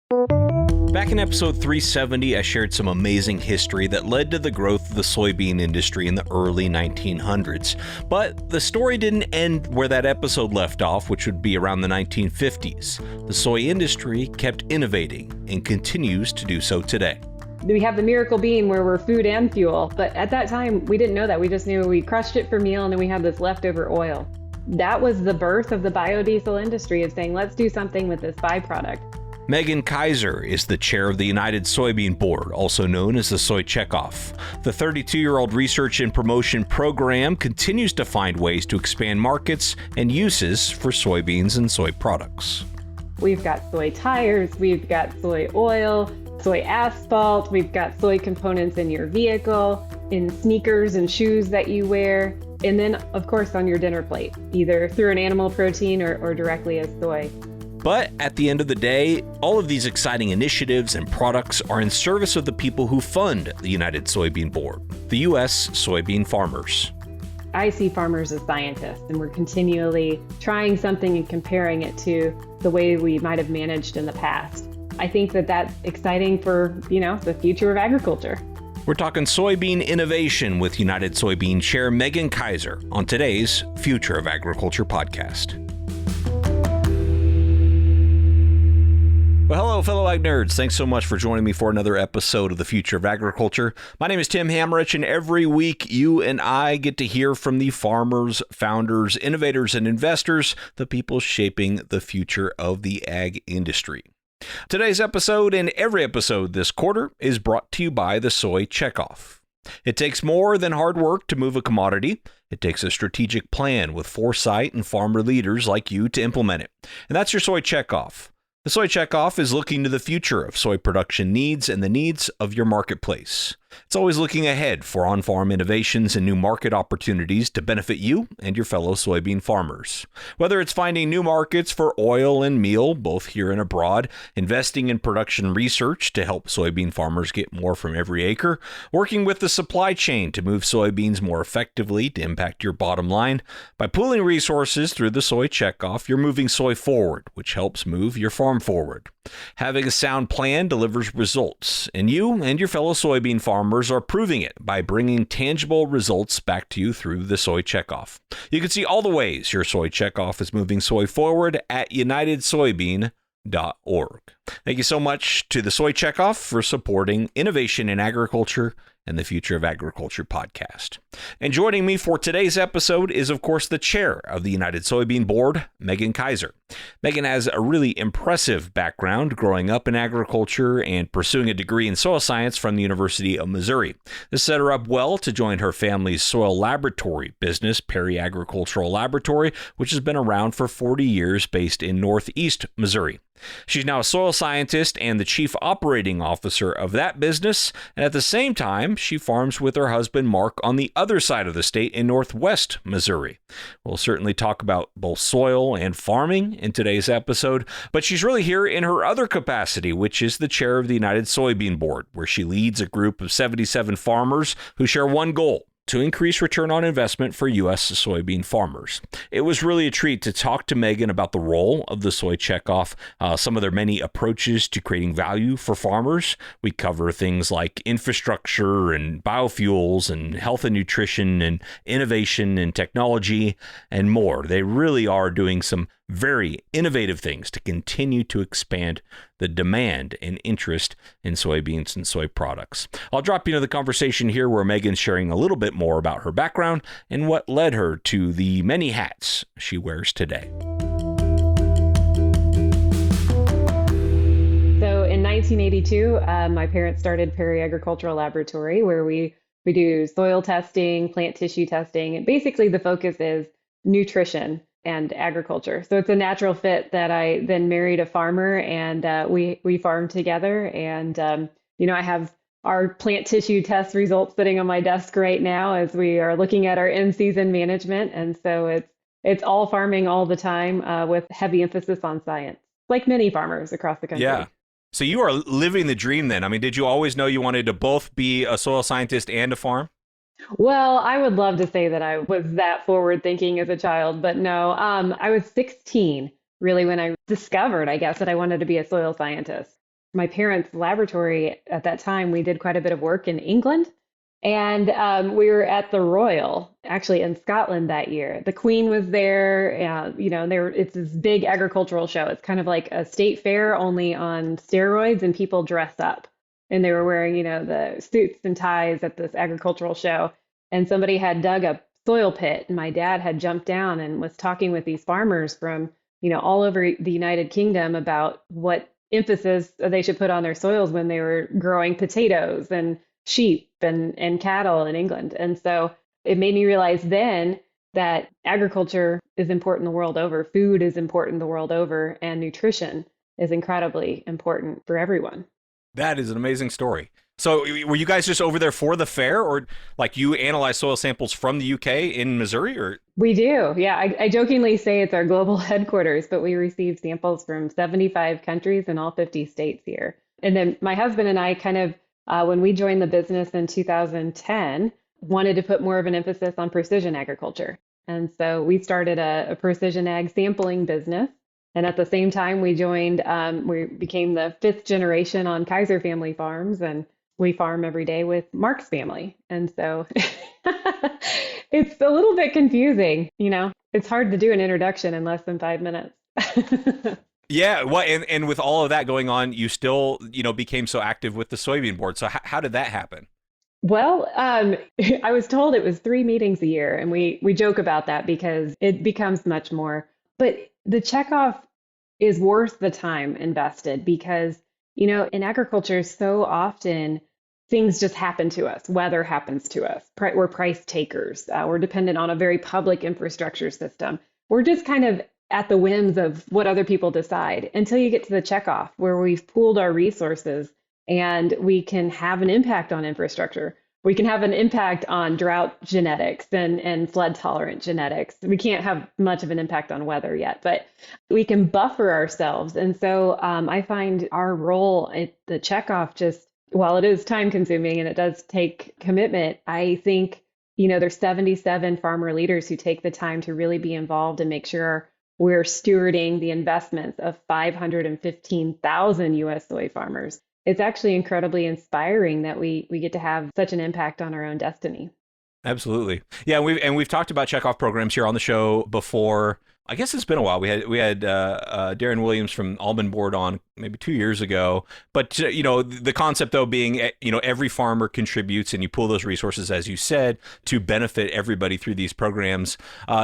Back in episode 370, I shared some amazing history that led to the growth of the soybean industry in the early 1900s. But the story didn't end where that episode left off, which would be around the 1950s. The soy industry kept innovating and continues to do so today. We have the miracle bean where we're food and fuel, but at that time we didn't know that. We just knew we crushed it for meal and then we had this leftover oil. That was the birth of the biodiesel industry, of saying, let's do something with this byproduct. Meagan Kaiser is the chair of the United Soybean Board, also known as the Soy Checkoff. The 32-year-old research and promotion program continues to find ways to expand markets and uses for soybeans and soy products. We've got soy tires, we've got soy oil, soy asphalt, we've got soy components in your vehicle, in sneakers and shoes that you wear, and then, of course, on your dinner plate, either through an animal protein or directly as soy. But at the end of the day, all of these exciting initiatives and products are in service of the people who fund the United Soybean Board, the U.S. soybean farmers. I see farmers as scientists, and we're continually trying something and comparing it to the way we might have managed in the past. I think that that's exciting for, the future of agriculture. We're talking soybean innovation with United Soybean Chair Meagan Kaiser on today's Future of Agriculture podcast. Well, hello, fellow ag nerds. Thanks so much for joining me for another episode of the Future of Agriculture. My name is Tim Hamrich, and every week you and I get to hear from the farmers, founders, innovators, and investors, the people shaping the future of the ag industry. Today's episode and every episode this quarter is brought to you by the Soy Checkoff. It takes more than hard work to move a commodity. It takes a strategic plan with foresight and farmer leaders like you to implement it. And that's your Soy Checkoff. The Soy Checkoff is looking to the future of soy production needs and the needs of your marketplace. It's always looking ahead for on-farm innovations and new market opportunities to benefit you and your fellow soybean farmers. Whether it's finding new markets for oil and meal, both here and abroad, investing in production research to help soybean farmers get more from every acre, working with the supply chain to move soybeans more effectively to impact your bottom line, by pooling resources through the Soy Checkoff, you're moving soy forward, which helps move your farm forward. Having a sound plan delivers results, and you and your fellow soybean farmers are proving it by bringing tangible results back to you through the Soy Checkoff. You can see all the ways your Soy Checkoff is moving soy forward at unitedsoybean.org. Thank you so much to the Soy Checkoff for supporting innovation in agriculture and the Future of Agriculture podcast. And joining me for today's episode is, of course, the chair of the United Soybean Board, Meagan Kaiser. Meagan has a really impressive background growing up in agriculture and pursuing a degree in soil science from the University of Missouri. This set her up well to join her family's soil laboratory business, Perry Agricultural Laboratory, which has been around for 40 years based in Northeast Missouri. She's now a soil scientist and the chief operating officer of that business, and at the same time, she farms with her husband Mark on the other side of the state in Northwest Missouri. We'll certainly talk about both soil and farming in today's episode, but she's really here in her other capacity, which is the chair of the United Soybean Board, where she leads a group of 77 farmers who share one goal: to increase return on investment for U.S. soybean farmers. It was really a treat to talk to Meagan about the role of the Soy Checkoff, some of their many approaches to creating value for farmers. We cover things like infrastructure and biofuels and health and nutrition and innovation and technology and more. They really are doing some very innovative things to continue to expand the demand and interest in soybeans and soy products. I'll drop you into the conversation here where Meagan's sharing a little bit more about her background and what led her to the many hats she wears today. So in 1982, my parents started Perry Agricultural Laboratory, where we do soil testing, plant tissue testing, and basically the focus is nutrition and agriculture. So it's a natural fit that I then married a farmer, and we farmed together. And I have our plant tissue test results sitting on my desk right now as we are looking at our in-season management. And so it's all farming all the time with heavy emphasis on science, like many farmers across the country. Yeah. So you are living the dream then. I mean, did you always know you wanted to both be a soil scientist and a farm? Well, I would love to say that I was that forward thinking as a child, but no, I was 16 really when I discovered, I guess, that I wanted to be a soil scientist. my parents' laboratory at that time, we did quite a bit of work in England. And we were at the Royal, actually in Scotland that year. The Queen was there. It's this big agricultural show. It's kind of like a state fair, only on steroids, and people dress up. And they were wearing, the suits and ties at this agricultural show. And somebody had dug a soil pit, and my dad had jumped down and was talking with these farmers from, all over the United Kingdom about what emphasis they should put on their soils when they were growing potatoes and sheep and cattle in England. And so it made me realize then that agriculture is important the world over, food is important the world over, and nutrition is incredibly important for everyone. That is an amazing story. So were you guys just over there for the fair, or like you analyze soil samples from the UK in Missouri? Or We do. Yeah, I jokingly say it's our global headquarters, but we receive samples from 75 countries and all 50 states here. And then my husband and I kind of, when we joined the business in 2010, wanted to put more of an emphasis on precision agriculture. And so we started a precision ag sampling business. And at the same time, we became the fifth generation on Kaiser family farms, and we farm every day with Mark's family. And so it's a little bit confusing. It's hard to do an introduction in less than 5 minutes. yeah, well, and with all of that going on, you still, became so active with the soybean board. So how did that happen? Well, I was told it was 3 meetings a year, and we joke about that because it becomes much more. But the checkoff is worth the time invested because, in agriculture, so often things just happen to us. Weather happens to us. We're price takers. We're dependent on a very public infrastructure system. We're just kind of at the whims of what other people decide until you get to the checkoff where we've pooled our resources and we can have an impact on infrastructure. We can have an impact on drought genetics and flood tolerant genetics. We can't have much of an impact on weather yet, but we can buffer ourselves. And so I find our role at the checkoff just, while it is time consuming and it does take commitment, I think, there's 77 farmer leaders who take the time to really be involved and make sure we're stewarding the investments of 515,000 US soy farmers. It's actually incredibly inspiring that we get to have such an impact on our own destiny. Absolutely. Yeah, we've talked about checkoff programs here on the show before. I guess it's been a while. We had Darren Williams from Almond Board on maybe 2 years ago. But the concept though being every farmer contributes, and you pool those resources, as you said, to benefit everybody through these programs.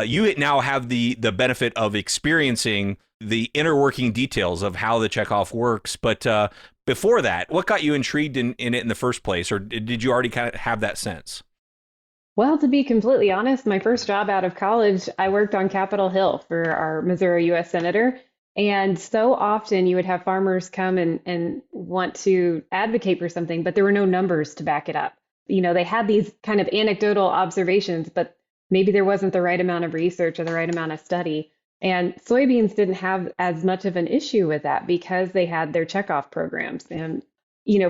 You now have the benefit of experiencing the inner working details of how the checkoff works. But before that, what got you intrigued in it in the first place, or did you already kind of have that sense? Well, to be completely honest, my first job out of college, I worked on Capitol Hill for our Missouri U.S. Senator. And so often you would have farmers come and want to advocate for something, but there were no numbers to back it up. They had these kind of anecdotal observations, but maybe there wasn't the right amount of research or the right amount of study. And soybeans didn't have as much of an issue with that because they had their checkoff programs. And,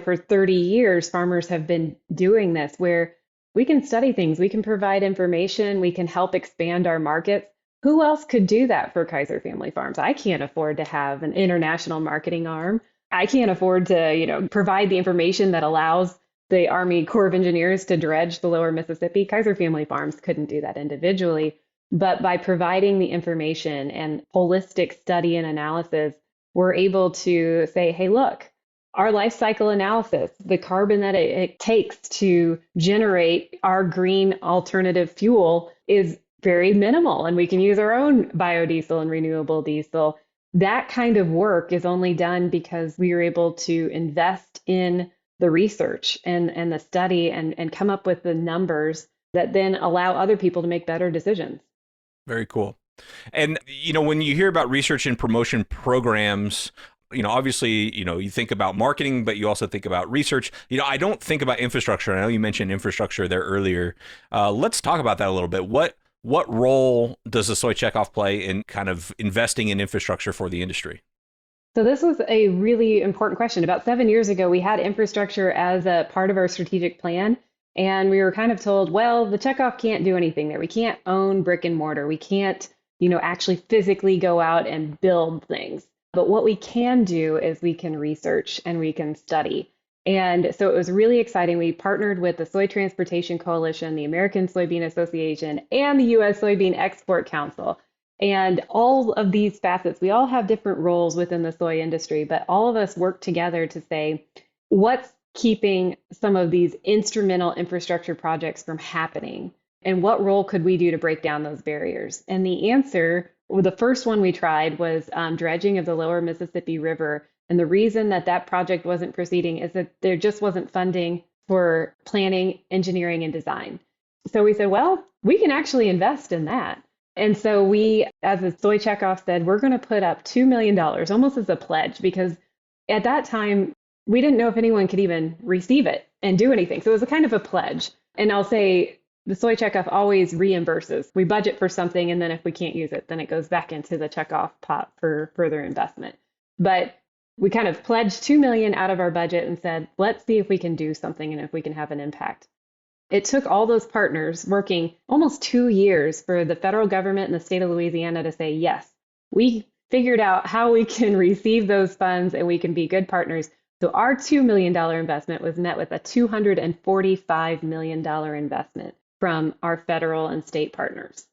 for 30 years, farmers have been doing this where we can study things, we can provide information, we can help expand our markets. Who else could do that for Kaiser Family Farms? I can't afford to have an international marketing arm. I can't afford to, provide the information that allows the Army Corps of Engineers to dredge the lower Mississippi. Kaiser Family Farms couldn't do that individually. But by providing the information and holistic study and analysis, we're able to say, hey, look, our life cycle analysis, the carbon that it takes to generate our green alternative fuel is very minimal, and we can use our own biodiesel and renewable diesel. That kind of work is only done because we are able to invest in the research and the study and come up with the numbers that then allow other people to make better decisions. Very cool. And, when you hear about research and promotion programs, obviously, you think about marketing, but you also think about research. I don't think about infrastructure. I know you mentioned infrastructure there earlier. Let's talk about that a little bit. What role does the soy checkoff play in kind of investing in infrastructure for the industry? So this was a really important question. About 7 years ago, we had infrastructure as a part of our strategic plan. And we were kind of told, well, the checkoff can't do anything there. We can't own brick and mortar. We can't, actually physically go out and build things. But what we can do is we can research and we can study. And so it was really exciting. We partnered with the Soy Transportation Coalition, the American Soybean Association, and the U.S. Soybean Export Council. And all of these facets, we all have different roles within the soy industry, but all of us work together to say, what's keeping some of these instrumental infrastructure projects from happening? And what role could we do to break down those barriers? And the answer, well, the first one we tried was dredging of the lower Mississippi River. And the reason that that project wasn't proceeding is that there just wasn't funding for planning, engineering, and design. So we said, well, we can actually invest in that. And so we, as the Soy Checkoff said, we're going to put up $2 million almost as a pledge, because at that time, we didn't know if anyone could even receive it and do anything. So it was a kind of a pledge. And I'll say the Soy Checkoff always reimburses. We budget for something, and then if we can't use it, then it goes back into the checkoff pot for further investment. But we kind of pledged $2 million out of our budget and said, let's see if we can do something and if we can have an impact. It took all those partners working almost 2 years for the federal government and the state of Louisiana to say, yes, we figured out how we can receive those funds and we can be good partners. So our $2 million investment was met with a $245 million investment from our federal and state partners.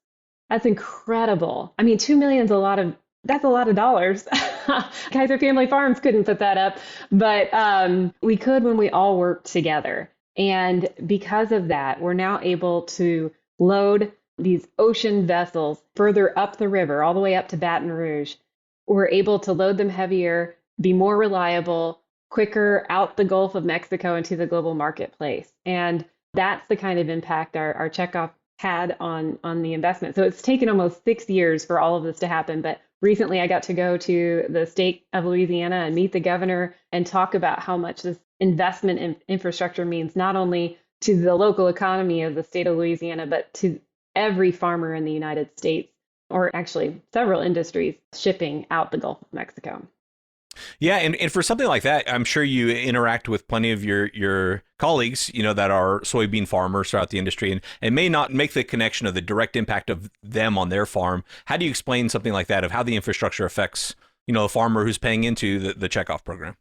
That's incredible. I mean, 2 million is that's a lot of dollars. Kaiser Family Farms couldn't put that up, but we could when we all worked together. And because of that, we're now able to load these ocean vessels further up the river, all the way up to Baton Rouge. We're able to load them heavier, be more reliable, quicker out the Gulf of Mexico into the global marketplace. And that's the kind of impact our checkoff had on the investment. So it's taken almost 6 years for all of this to happen. But recently I got to go to the state of Louisiana and meet the governor and talk about how much this investment in infrastructure means not only to the local economy of the state of Louisiana, but to every farmer in the United States, or actually several industries shipping out the Gulf of Mexico. Yeah, and for something like that, I'm sure you interact with plenty of your colleagues, that are soybean farmers throughout the industry and may not make the connection of the direct impact of them on their farm. How do you explain something like that, of how the infrastructure affects, a farmer who's paying into the checkoff program?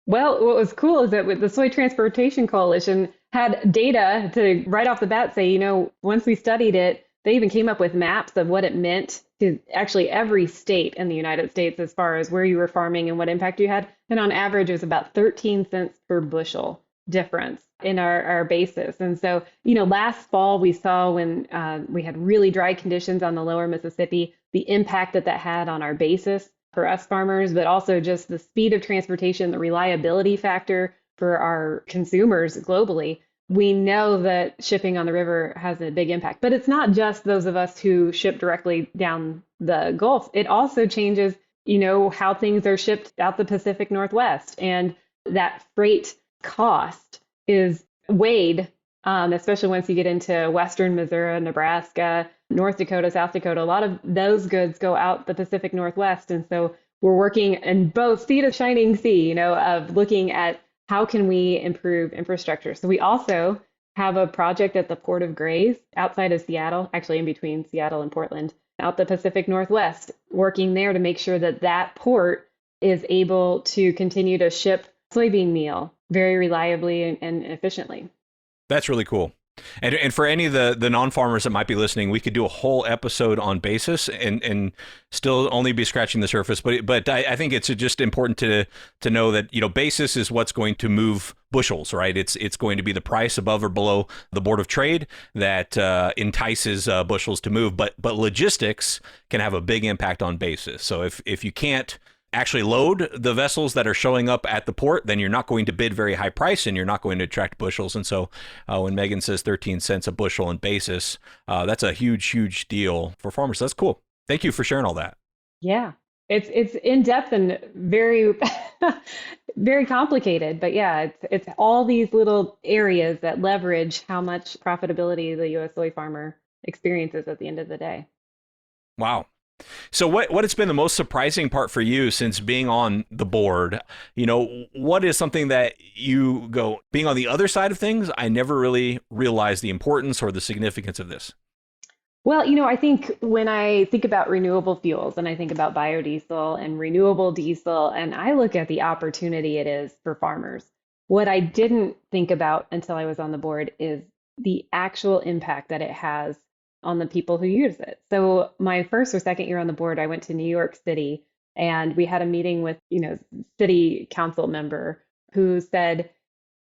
Well, what was cool is that with the Soy Transportation Coalition had data to right off the bat say, once we studied it, they even came up with maps of what it meant to actually every state in the United States as far as where you were farming and what impact you had. And on average, it was about 13 cents per bushel difference in our basis. And so, last fall we saw when we had really dry conditions on the lower Mississippi, the impact that had on our basis for us farmers, but also just the speed of transportation, the reliability factor for our consumers globally. We know that shipping on the river has a big impact, but it's not just those of us who ship directly down the Gulf. It also changes, how things are shipped out the Pacific Northwest, and that freight cost is weighed, especially once you get into Western Missouri, Nebraska, North Dakota, South Dakota. A lot of those goods go out the Pacific Northwest. And so we're working in both sea to shining sea, of looking at how can we improve infrastructure. So we also have a project at the Port of Grays outside of Seattle, actually in between Seattle and Portland, out the Pacific Northwest, working there to make sure that that port is able to continue to ship soybean meal very reliably and efficiently. That's really cool. And for any of the non-farmers that might be listening, we could do a whole episode on basis and still only be scratching the surface. But I think it's just important to know that, basis is what's going to move bushels, right? It's going to be the price above or below the Board of Trade that entices bushels to move. But logistics can have a big impact on basis. So if you can't actually load the vessels that are showing up at the port, then you're not going to bid very high price and you're not going to attract bushels. And so when Meagan says 13 cents a bushel in basis, that's a huge deal for farmers. That's cool. Thank you for sharing all that. Yeah, it's in depth and very, very complicated. But yeah, it's all these little areas that leverage how much profitability the U.S. soy farmer experiences at the end of the day. Wow. So what has been the most surprising part for you since being on the board? What is something that you go, being on the other side of things, I never really realized the importance or the significance of this? Well, I think when I think about renewable fuels and I think about biodiesel and renewable diesel, and I look at the opportunity it is for farmers. What I didn't think about until I was on the board is the actual impact that it has on the people who use it. So my first or second year on the board, I went to New York City and we had a meeting with, city council member who said,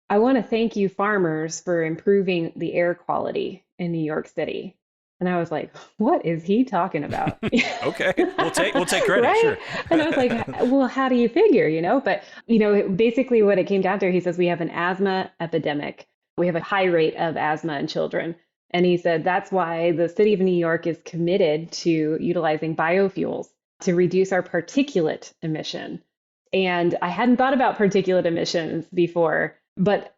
I want to thank you farmers for improving the air quality in New York City. And I was like, what is he talking about? Okay, we'll take credit, Right? sure. And I was like, well, how do you figure, But, basically what it came down to, he says we have an asthma epidemic. We have a high rate of asthma in children. And he said that's why the city of New York is committed to utilizing biofuels to reduce our particulate emission. And I hadn't thought about particulate emissions before, but,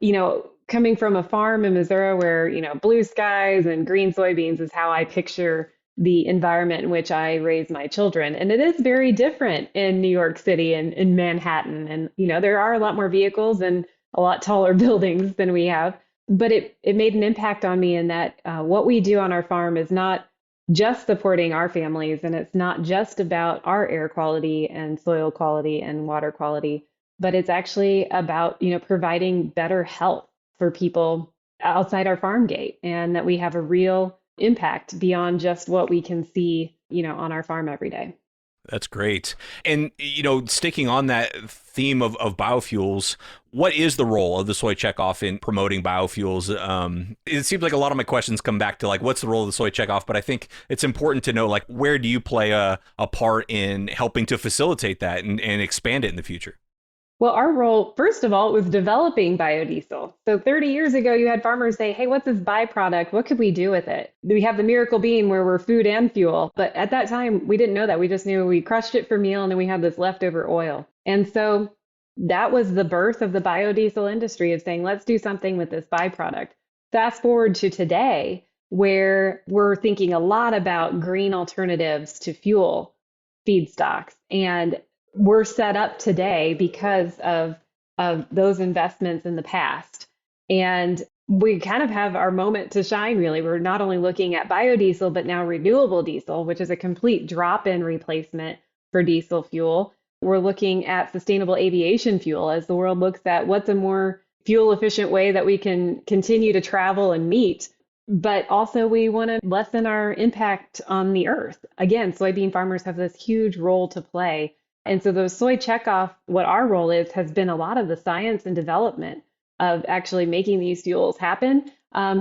coming from a farm in Missouri where, blue skies and green soybeans is how I picture the environment in which I raise my children. And it is very different in New York City and in Manhattan. And, there are a lot more vehicles and a lot taller buildings than we have. But it made an impact on me in that what we do on our farm is not just supporting our families, and it's not just about our air quality and soil quality and water quality, but it's actually about, providing better health for people outside our farm gate, and that we have a real impact beyond just what we can see, on our farm every day. That's great. And, sticking on that theme of biofuels, what is the role of the soy checkoff in promoting biofuels? It seems like a lot of my questions come back to what's the role of the soy checkoff? But I think it's important to know, where do you play a part in helping to facilitate that and expand it in the future? Well, our role, first of all, was developing biodiesel. So 30 years ago, you had farmers say, hey, what's this byproduct? What could we do with it? We have the miracle bean where we're food and fuel. But at that time, we didn't know that. We just knew we crushed it for meal and then we had this leftover oil. And so that was the birth of the biodiesel industry, of saying, let's do something with this byproduct. Fast forward to today, where we're thinking a lot about green alternatives to fuel feedstocks. And we're set up today because of those investments in the past. And we kind of have our moment to shine, really. We're not only looking at biodiesel, but now renewable diesel, which is a complete drop-in replacement for diesel fuel. We're looking at sustainable aviation fuel as the world looks at what's a more fuel efficient way that we can continue to travel and meet. But also we want to lessen our impact on the earth. Again, soybean farmers have this huge role to play. And so those soy checkoff, what our role is, has been a lot of the science and development of actually making these fuels happen.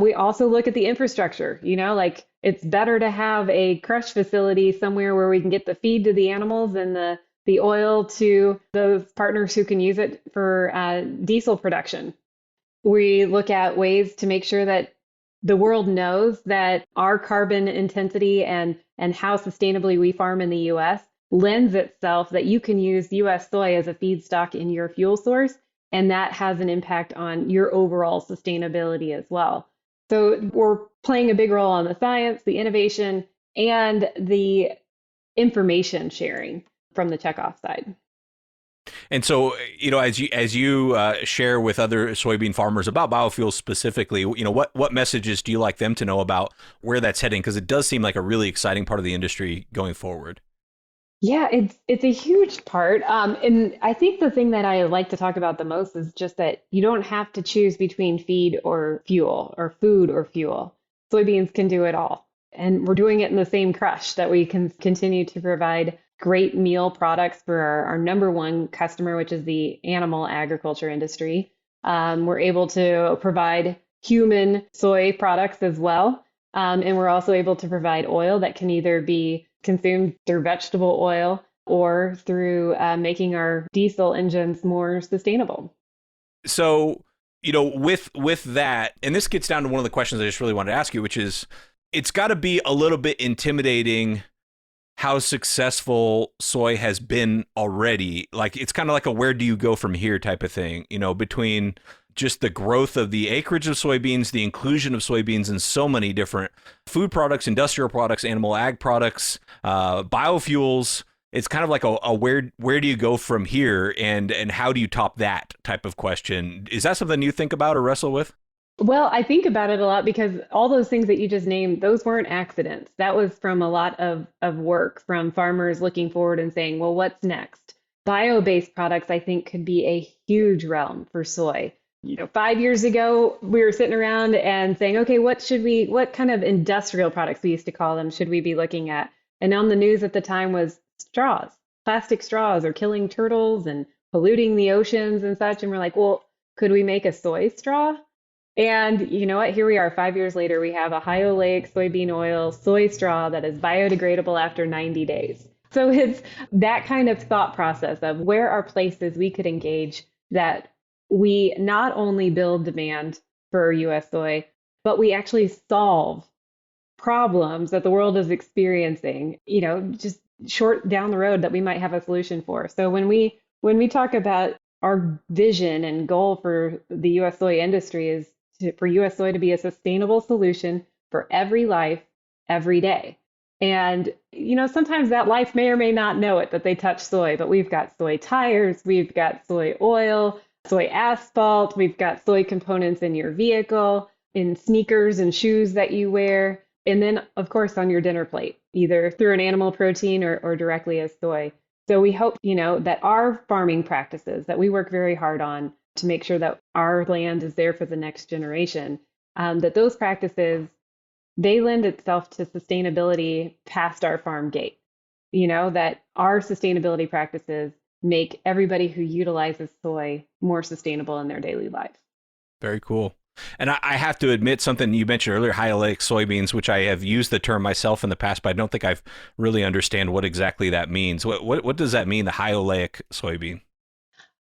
We also look at the infrastructure, it's better to have a crush facility somewhere where we can get the feed to the animals and the oil to those partners who can use it for diesel production. We look at ways to make sure that the world knows that our carbon intensity and how sustainably we farm in the US lends itself that you can use US soy as a feedstock in your fuel source, and that has an impact on your overall sustainability as well. So we're playing a big role on the science, the innovation, and the information sharing from the checkoff side. And so, as you share with other soybean farmers about biofuels specifically, what messages do you like them to know about where that's heading? Because it does seem like a really exciting part of the industry going forward. Yeah, it's a huge part. And I think the thing that I like to talk about the most is just that you don't have to choose between feed or fuel, or food or fuel. Soybeans can do it all. And we're doing it in the same crush that we can continue to provide great meal products for our number one customer, which is the animal agriculture industry. We're able to provide human soy products as well. And we're also able to provide oil that can either be consumed through vegetable oil or through making our diesel engines more sustainable. So, with that, and this gets down to one of the questions I just really wanted to ask you, which is, it's got to be a little bit intimidating how successful soy has been already. It's kind of like a where do you go from here type of thing, between just the growth of the acreage of soybeans, the inclusion of soybeans in so many different food products, industrial products, animal ag products, biofuels. It's kind of like a where do you go from here, and how do you top that type of question? Is that something you think about or wrestle with? Well, I think about it a lot because all those things that you just named, those weren't accidents. That was from a lot of work from farmers looking forward and saying, well, what's next? Bio-based products, I think, could be a huge realm for soy. 5 years ago, we were sitting around and saying, okay, what kind of industrial products we used to call them, should we be looking at? And on the news at the time was straws. Plastic straws are killing turtles and polluting the oceans and such. And we're like, well, could we make a soy straw? And you know what? Here we are, 5 years later. We have a high-oleic soybean oil soy straw that is biodegradable after 90 days. So it's that kind of thought process of where are places we could engage that we not only build demand for US soy, but we actually solve problems that the world is experiencing, just short down the road that we might have a solution for. So when we talk about our vision and goal for the US soy industry is for US soy to be a sustainable solution for every life, every day. And, sometimes that life may or may not know it that they touch soy, but we've got soy tires, we've got soy oil, soy asphalt, we've got soy components in your vehicle, in sneakers and shoes that you wear, and then, of course, on your dinner plate, either through an animal protein or directly as soy. So we hope, that our farming practices that we work very hard on to make sure that our land is there for the next generation, that those practices, they lend itself to sustainability past our farm gate. That our sustainability practices make everybody who utilizes soy more sustainable in their daily life. Very cool. And I have to admit something you mentioned earlier, high oleic soybeans, which I have used the term myself in the past, but I don't think I've really understand what exactly that means. What does that mean, the high oleic soybean?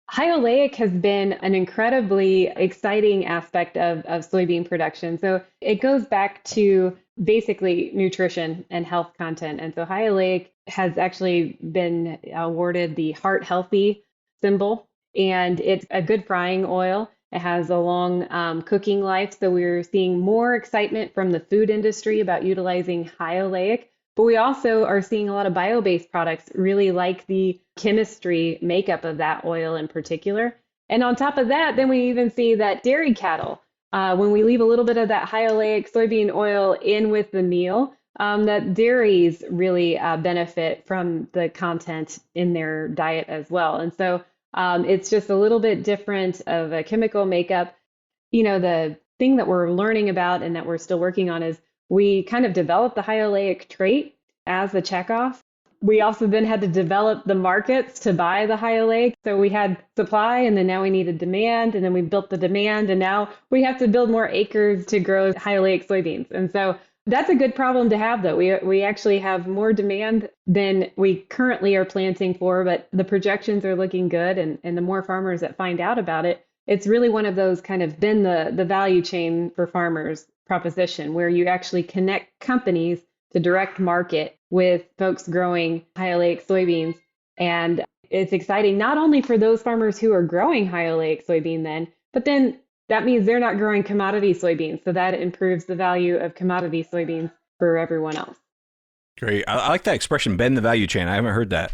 High oleic has been an incredibly exciting aspect of soybean production. So it goes back to basically nutrition and health content. And so high oleic has actually been awarded the Heart Healthy symbol, and it's a good frying oil. It has a long cooking life. So we're seeing more excitement from the food industry about utilizing high oleic. But we also are seeing a lot of bio-based products really like the chemistry makeup of that oil in particular. And on top of that, then we even see that dairy cattle, when we leave a little bit of that high oleic soybean oil in with the meal, that dairies really benefit from the content in their diet as well. And so it's just a little bit different of a chemical makeup. The thing that we're learning about and that we're still working on is we kind of developed the high oleic trait as a checkoff. We also then had to develop the markets to buy the high oleic. So we had supply, and then now we needed demand, and then we built the demand, and now we have to build more acres to grow high oleic soybeans. And so that's a good problem to have, though. We actually have more demand than we currently are planting for, but the projections are looking good, and the more farmers that find out about it, it's really one of those kind of bend the value chain for farmers proposition where you actually connect companies to direct market with folks growing high oleic soybeans. And it's exciting not only for those farmers who are growing high oleic soybean then, but then that means they're not growing commodity soybeans. So that improves the value of commodity soybeans for everyone else. Great. I like that expression, bend the value chain. I haven't heard that,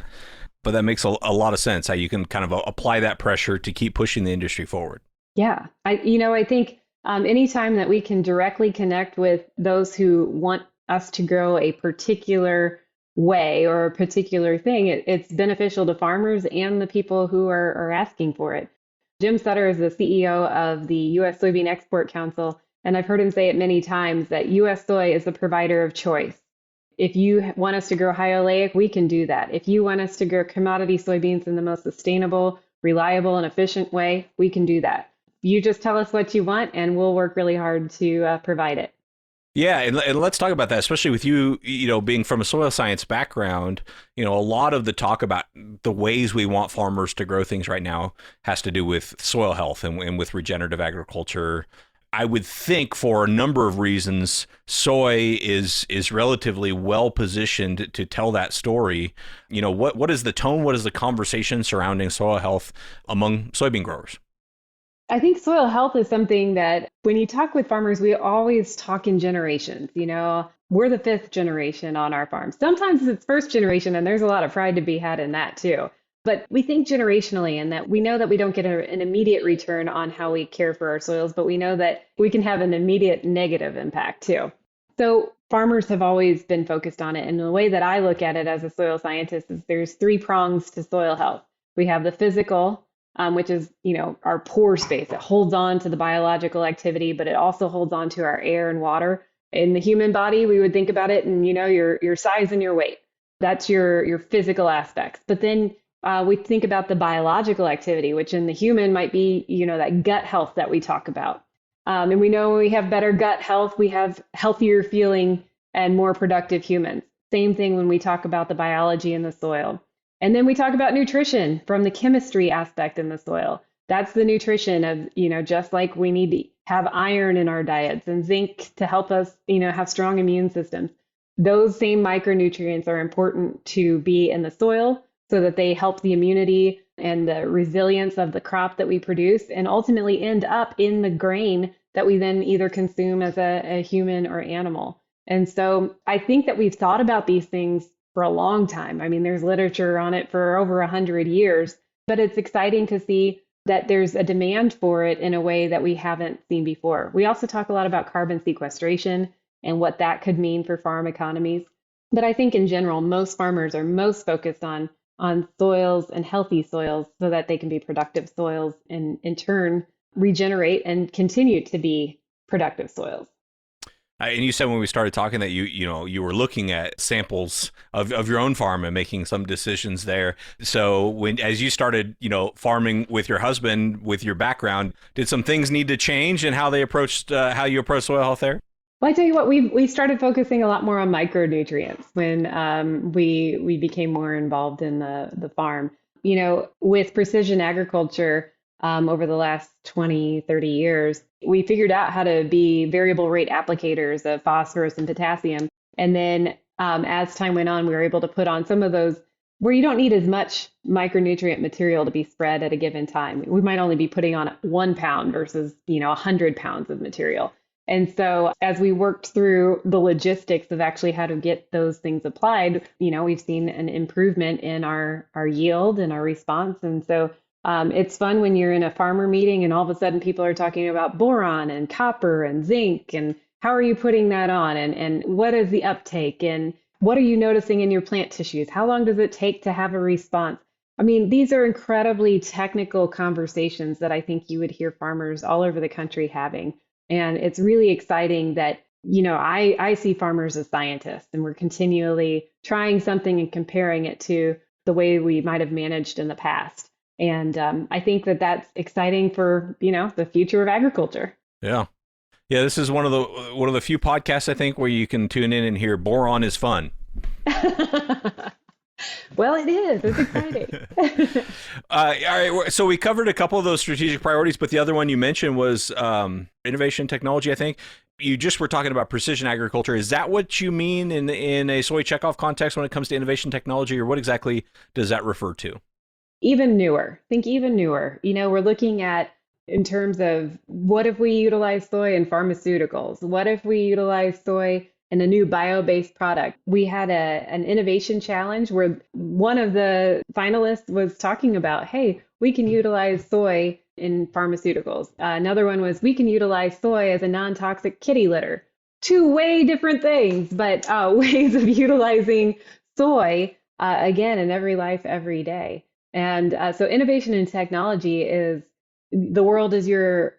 but that makes a lot of sense, how you can kind of apply that pressure to keep pushing the industry forward. Yeah. I think anytime that we can directly connect with those who want us to grow a particular way or a particular thing, it's beneficial to farmers and the people who are asking for it. Jim Sutter is the CEO of the U.S. Soybean Export Council, and I've heard him say it many times that U.S. soy is the provider of choice. If you want us to grow high oleic, we can do that. If you want us to grow commodity soybeans in the most sustainable, reliable, and efficient way, we can do that. You just tell us what you want, and we'll work really hard to provide it. Yeah, and let's talk about that, especially with you, being from a soil science background. A lot of the talk about the ways we want farmers to grow things right now has to do with soil health and with regenerative agriculture. I would think for a number of reasons, soy is relatively well positioned to tell that story. What is the tone? What is the conversation surrounding soil health among soybean growers? I think soil health is something that when you talk with farmers, we always talk in generations. We're the fifth generation on our farm. Sometimes it's first generation, and there's a lot of pride to be had in that too. But we think generationally in that we know that we don't get an immediate return on how we care for our soils, but we know that we can have an immediate negative impact too. So farmers have always been focused on it. And the way that I look at it as a soil scientist is there's three prongs to soil health. We have the physical, which is, our pore space. It holds on to the biological activity, but it also holds on to our air and water. In the human body, we would think about it and, your size and your weight. That's your physical aspects. But then we think about the biological activity, which in the human might be, that gut health that we talk about. And we know when we have better gut health, we have healthier feeling and more productive humans. Same thing when we talk about the biology in the soil. And then we talk about nutrition from the chemistry aspect in the soil. That's the nutrition of, just like we need to have iron in our diets and zinc to help us, have strong immune systems. Those same micronutrients are important to be in the soil so that they help the immunity and the resilience of the crop that we produce and ultimately end up in the grain that we then either consume as a human or animal. And so I think that we've thought about these things for a long time. I mean, there's literature on it for over 100 years, but it's exciting to see that there's a demand for it in a way that we haven't seen before. We also talk a lot about carbon sequestration and what that could mean for farm economies. But I think in general, most farmers are most focused on soils and healthy soils so that they can be productive soils and in turn regenerate and continue to be productive soils. And you said when we started talking that you were looking at samples of your own farm and making some decisions there. So as you started, farming with your husband, with your background, did some things need to change in how you approach soil health there? Well, I tell you what, we started focusing a lot more on micronutrients when we became more involved in the farm. With precision agriculture over the last 20, 30 years, we figured out how to be variable rate applicators of phosphorus and potassium. And then as time went on, we were able to put on some of those where you don't need as much micronutrient material to be spread at a given time. We might only be putting on 1 pound versus 100 pounds of material. And so as we worked through the logistics of actually how to get those things applied, we've seen an improvement in our yield and our response. And so it's fun when you're in a farmer meeting and all of a sudden people are talking about boron and copper and zinc and how are you putting that on and what is the uptake and what are you noticing in your plant tissues? How long does it take to have a response? I mean, these are incredibly technical conversations that I think you would hear farmers all over the country having. And it's really exciting that, I see farmers as scientists and we're continually trying something and comparing it to the way we might have managed in the past. And I think that that's exciting for, the future of agriculture. Yeah. Yeah, this is one of the few podcasts, I think, where you can tune in and hear boron is fun. Well, it is. It's exciting. All right. So we covered a couple of those strategic priorities, but the other one you mentioned was innovation technology, I think. You just were talking about precision agriculture. Is that what you mean in a soy checkoff context when it comes to innovation technology, or what exactly does that refer to? Even newer. Think even newer. We're looking at in terms of what if we utilize soy in pharmaceuticals? What if we utilize soy in a new bio-based product? We had an innovation challenge where one of the finalists was talking about, hey, we can utilize soy in pharmaceuticals. Another one was we can utilize soy as a non-toxic kitty litter. Two way different things, but ways of utilizing soy, again, in every life, every day. And so innovation in technology is the world is your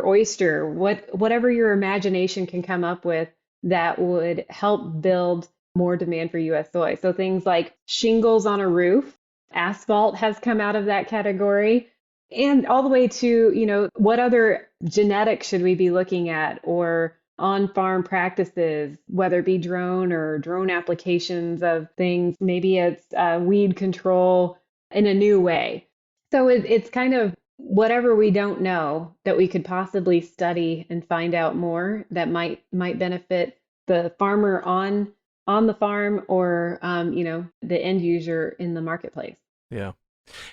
oyster. Whatever your imagination can come up with that would help build more demand for U.S. soy. So things like shingles on a roof, asphalt has come out of that category, and all the way to, what other genetics should we be looking at or on-farm practices, whether it be drone or drone applications of things. Maybe it's weed control in a new way. So it's kind of whatever we don't know that we could possibly study and find out more that might benefit the farmer on the farm or the end user in the marketplace. Yeah.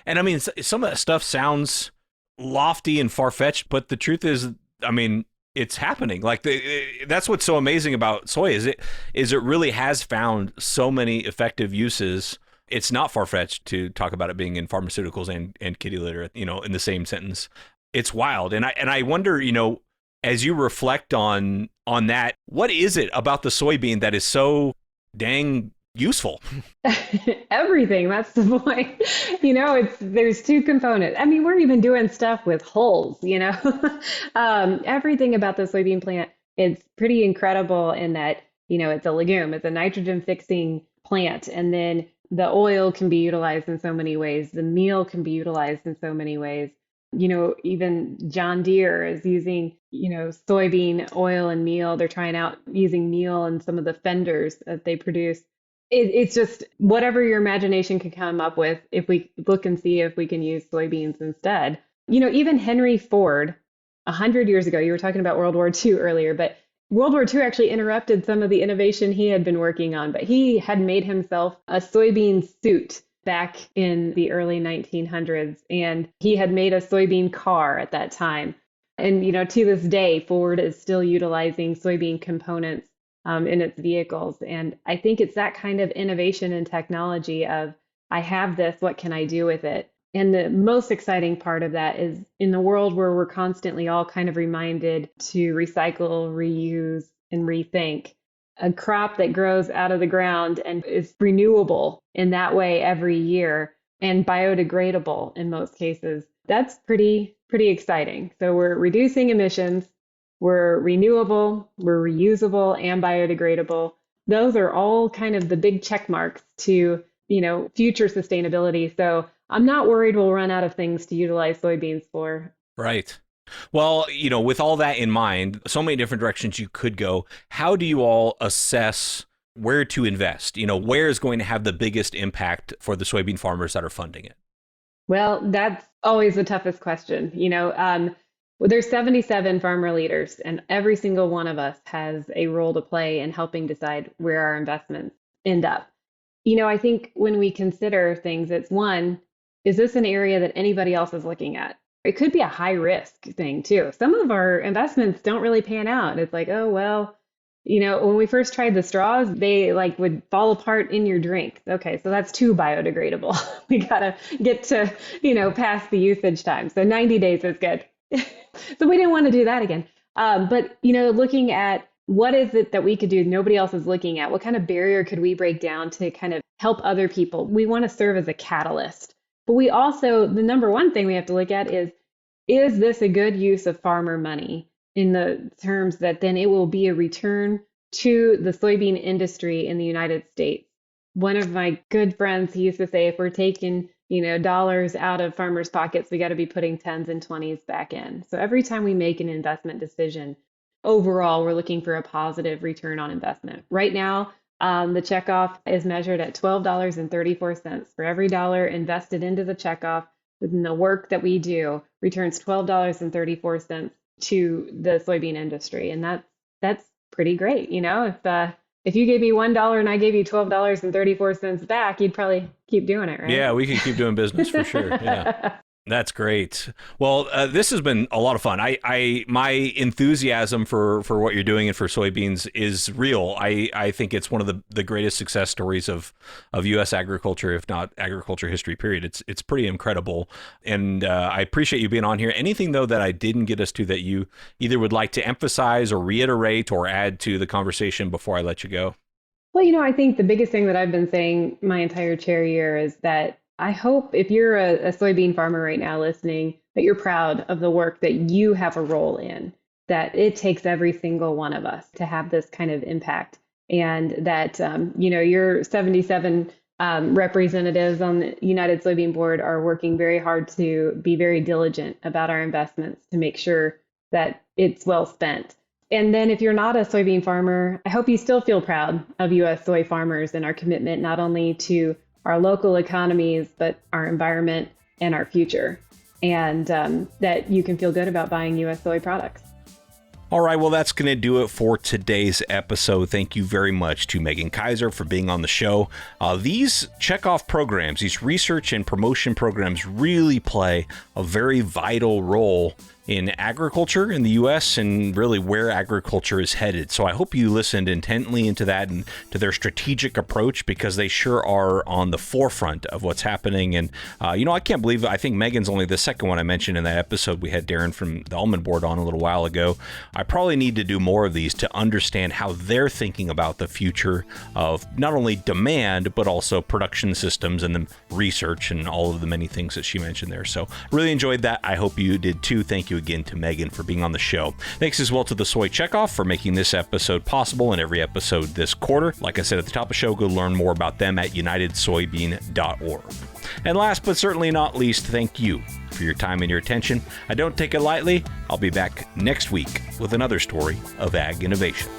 And I mean, some of that stuff sounds lofty and far-fetched, but the truth is, I mean, it's happening. Like that's what's so amazing about soy is it really has found so many effective uses It's not far-fetched to talk about it being in pharmaceuticals and kitty litter, in the same sentence. It's wild. And I wonder, as you reflect on that, what is it about the soybean that is so dang useful? Everything. That's the point. There's two components. I mean, we're even doing stuff with hulls, everything about the soybean plant is pretty incredible in that, it's a legume, it's a nitrogen fixing plant. And then the oil can be utilized in so many ways. The meal can be utilized in so many ways. Even John Deere is using, soybean oil and meal. They're trying out using meal in some of the fenders that they produce. It's just whatever your imagination can come up with. If we look and see if we can use soybeans instead, even Henry Ford, 100 years ago, you were talking about World War II earlier, but World War II actually interrupted some of the innovation he had been working on, but he had made himself a soybean suit back in the early 1900s, and he had made a soybean car at that time. And, to this day, Ford is still utilizing soybean components in its vehicles. And I think it's that kind of innovation and technology of, I have this, what can I do with it? And the most exciting part of that is in the world where we're constantly all kind of reminded to recycle, reuse, and rethink, a crop that grows out of the ground and is renewable in that way every year and biodegradable in most cases, that's pretty exciting. So we're reducing emissions, we're renewable, we're reusable and biodegradable. Those are all kind of the big check marks to, future sustainability. So I'm not worried we'll run out of things to utilize soybeans for. Right. Well, with all that in mind, so many different directions you could go. How do you all assess where to invest? Where is going to have the biggest impact for the soybean farmers that are funding it? Well, that's always the toughest question. There's 77 farmer leaders, and every single one of us has a role to play in helping decide where our investments end up. I think when we consider things, it's one, is this an area that anybody else is looking at? It could be a high risk thing too. Some of our investments don't really pan out. It's like, oh, well, when we first tried the straws, they would fall apart in your drink. Okay, so that's too biodegradable. We got to get to, past the usage time. So 90 days is good. So we didn't want to do that again. But, looking at what is it that we could do nobody else is looking at? What kind of barrier could we break down to kind of help other people? We want to serve as a catalyst. But we also, the number one thing we have to look at is this a good use of farmer money in the terms that then it will be a return to the soybean industry in the United States? One of my good friends, he used to say, if we're taking, dollars out of farmers' pockets, we got to be putting 10s and 20s back in. So every time we make an investment decision, overall, we're looking for a positive return on investment. Right now, the checkoff is measured at $12.34. For every dollar invested into the checkoff, within the work that we do, returns $12.34 to the soybean industry. And that's pretty great. If you gave me $1 and I gave you $12.34 back, you'd probably keep doing it, right? Yeah, we could keep doing business for sure. Yeah. That's great. Well, this has been a lot of fun. My enthusiasm for what you're doing and for soybeans is real. I think it's one of the greatest success stories of U.S. agriculture, if not agriculture history, period. It's pretty incredible. And I appreciate you being on here. Anything, though, that I didn't get us to that you either would like to emphasize or reiterate or add to the conversation before I let you go? Well, I think the biggest thing that I've been saying my entire chair year is that I hope if you're a soybean farmer right now listening, that you're proud of the work that you have a role in, that it takes every single one of us to have this kind of impact. And that, your 77 representatives on the United Soybean Board are working very hard to be very diligent about our investments to make sure that it's well spent. And then if you're not a soybean farmer, I hope you still feel proud of U.S. soy farmers and our commitment not only to our local economies, but our environment and our future, and that you can feel good about buying U.S. soy products. All right, well, that's going to do it for today's episode. Thank you very much to Meagan Kaiser for being on the show. These checkoff programs, these research and promotion programs really play a very vital role in agriculture in the U.S. and really where agriculture is headed. So I hope you listened intently into that and to their strategic approach, because they sure are on the forefront of what's happening. And, I can't believe, I think Meagan's only the second one I mentioned in that episode. We had Darren from the Almond Board on a little while ago. I probably need to do more of these to understand how they're thinking about the future of not only demand, but also production systems and the research and all of the many things that she mentioned there. So really enjoyed that. I hope you did too. Thank you again to Meagan for being on the show. Thanks as well to the Soy Checkoff for making this episode possible and every episode this quarter. Like I said at the top of the show, go learn more about them at unitedsoybean.org. And last but certainly not least, thank you for your time and your attention. I don't take it lightly. I'll be back next week with another story of ag innovation.